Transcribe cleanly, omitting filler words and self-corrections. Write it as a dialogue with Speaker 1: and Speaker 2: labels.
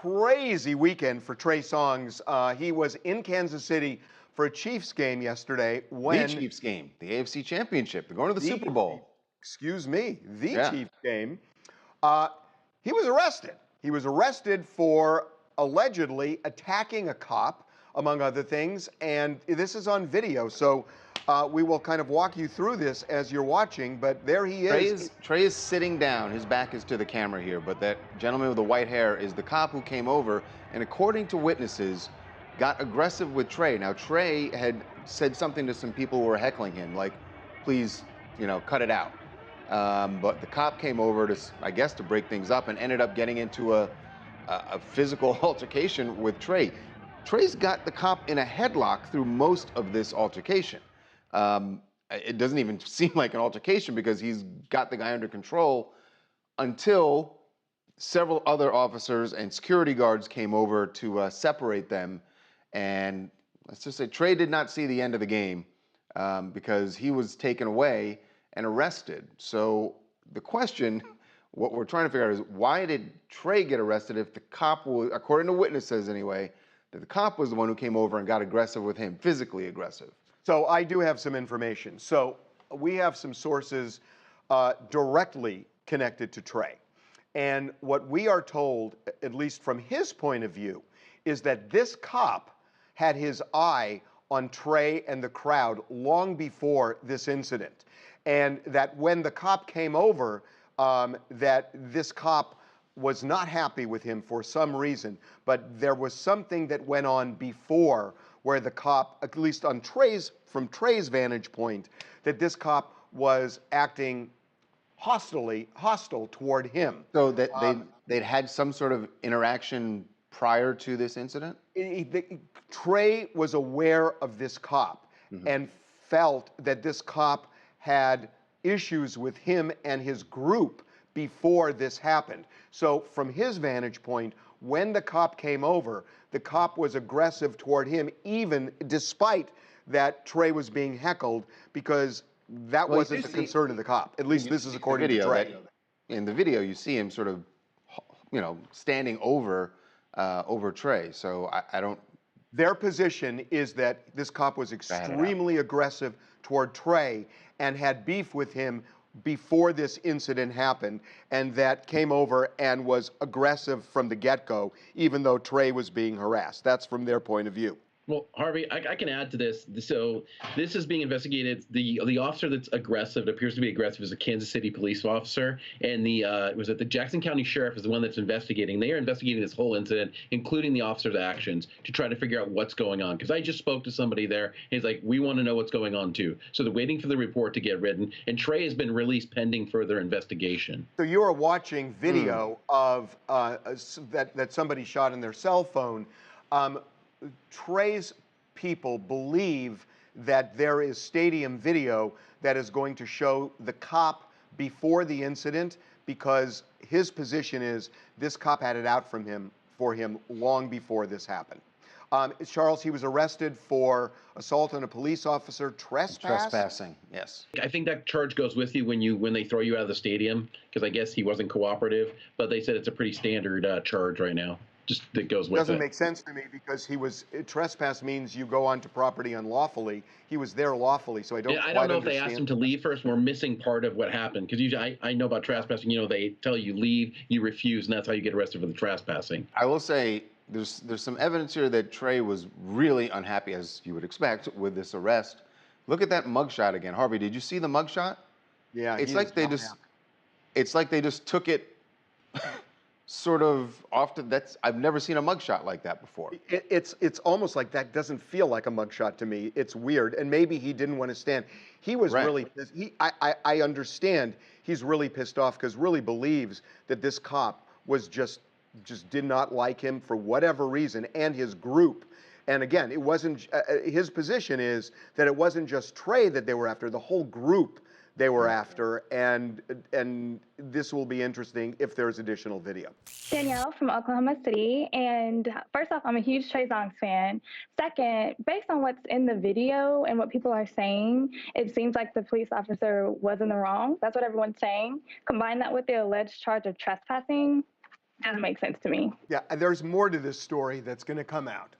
Speaker 1: crazy weekend for Trey Songz. He was in Kansas City for a Chiefs game yesterday
Speaker 2: The Chiefs game, the AFC Championship. They're going to the Super Bowl.
Speaker 1: Excuse me, the
Speaker 2: Yeah.
Speaker 1: Chiefs game. Uh, he was arrested. He was arrested for allegedly attacking a cop, among other things, and this is on video. So we will kind of walk you through this as you're watching, but there he is.
Speaker 2: Trey is sitting down. His back is to the camera here, but that gentleman with the white hair is the cop who came over and, according to witnesses, got aggressive with Trey. Now, Trey had said something to some people who were heckling him, like, please, cut it out. But the cop came over to, I guess, to break things up and ended up getting into a physical altercation with Trey. Trey's got the cop in a headlock through most of this altercation. It doesn't even seem like an altercation because he's got the guy under control until several other officers and security guards came over to separate them. And let's just say Trey did not see the end of the game because he was taken away and arrested. So the question, what we're trying to figure out is, why did Trey get arrested if the cop was, according to witnesses anyway, that the cop was the one who came over and got aggressive with him, physically aggressive?
Speaker 1: So I do have some information. So we have some sources directly connected to Trey. And what we are told, at least from his point of view, is that this cop had his eye on Trey and the crowd long before this incident. And that when the cop came over, that this cop was not happy with him for some reason, but there was something that went on before where the cop, at least on from Trey's vantage point, that this cop was acting hostile toward him.
Speaker 2: So that they'd had some sort of interaction prior to this incident?
Speaker 1: Trey was aware of this cop and felt that this cop had issues with him and his group before this happened. So from his vantage point, when the cop came over, the cop was aggressive toward him, even despite that Trey was being heckled, because that wasn't the concern of the cop. At least this is according to Trey.
Speaker 2: In the video, you see him sort of, standing over Trey. So I don't.
Speaker 1: Their position is that this cop was extremely aggressive toward Trey and had beef with him before this incident happened, and that came over and was aggressive from the get-go, even though Trey was being harassed. That's from their point of view.
Speaker 3: Well, Harvey, I can add to this. So this is being investigated. The officer that's aggressive, that appears to be aggressive, is a Kansas City police officer, and the Jackson County Sheriff is the one that's investigating. They are investigating this whole incident, including the officer's actions, to try to figure out what's going on. Because I just spoke to somebody there, and he's like, we want to know what's going on too. So they're waiting for the report to get written, and Trey has been released pending further investigation.
Speaker 1: So you are watching video of that somebody shot in their cell phone. Trey's people believe that there is stadium video that is going to show the cop before the incident, because his position is this cop had it out for him long before this happened. Charles, he was arrested for assault on a police officer,
Speaker 2: Trespassing, yes.
Speaker 3: I think that charge goes with you when they throw you out of the stadium, because I guess he wasn't cooperative, but they said it's a pretty standard charge right now. Just that goes with it.
Speaker 1: Doesn't make sense to me, because trespass means you go onto property unlawfully. He was there lawfully, so I don't quite
Speaker 3: know
Speaker 1: understand.
Speaker 3: if they asked him to leave first. We're missing part of what happened, because usually I know about trespassing. They tell you leave, you refuse, and that's how you get arrested for the trespassing.
Speaker 2: I will say there's some evidence here that Trey was really unhappy, as you would expect, with this arrest. Look at that mugshot again, Harvey. Did you see the mugshot?
Speaker 1: Yeah,
Speaker 2: it's like they just took it. Sort of often. I've never seen a mugshot like that before.
Speaker 1: It's almost like that doesn't feel like a mugshot to me. It's weird, and maybe he didn't want to stand. He was really pissed. I understand he's really pissed off, because really believes that this cop was just did not like him for whatever reason, and his group. And again, it wasn't his position is that it wasn't just Trey that they were after, the whole group they were after, and this will be interesting if there's additional video.
Speaker 4: Danielle from Oklahoma City, and first off, I'm a huge Trey Songz fan. Second, based on what's in the video and what people are saying, it seems like the police officer was in the wrong. That's what everyone's saying. Combine that with the alleged charge of trespassing, Doesn't make sense to me.
Speaker 1: Yeah, and there's more to this story that's going to come out.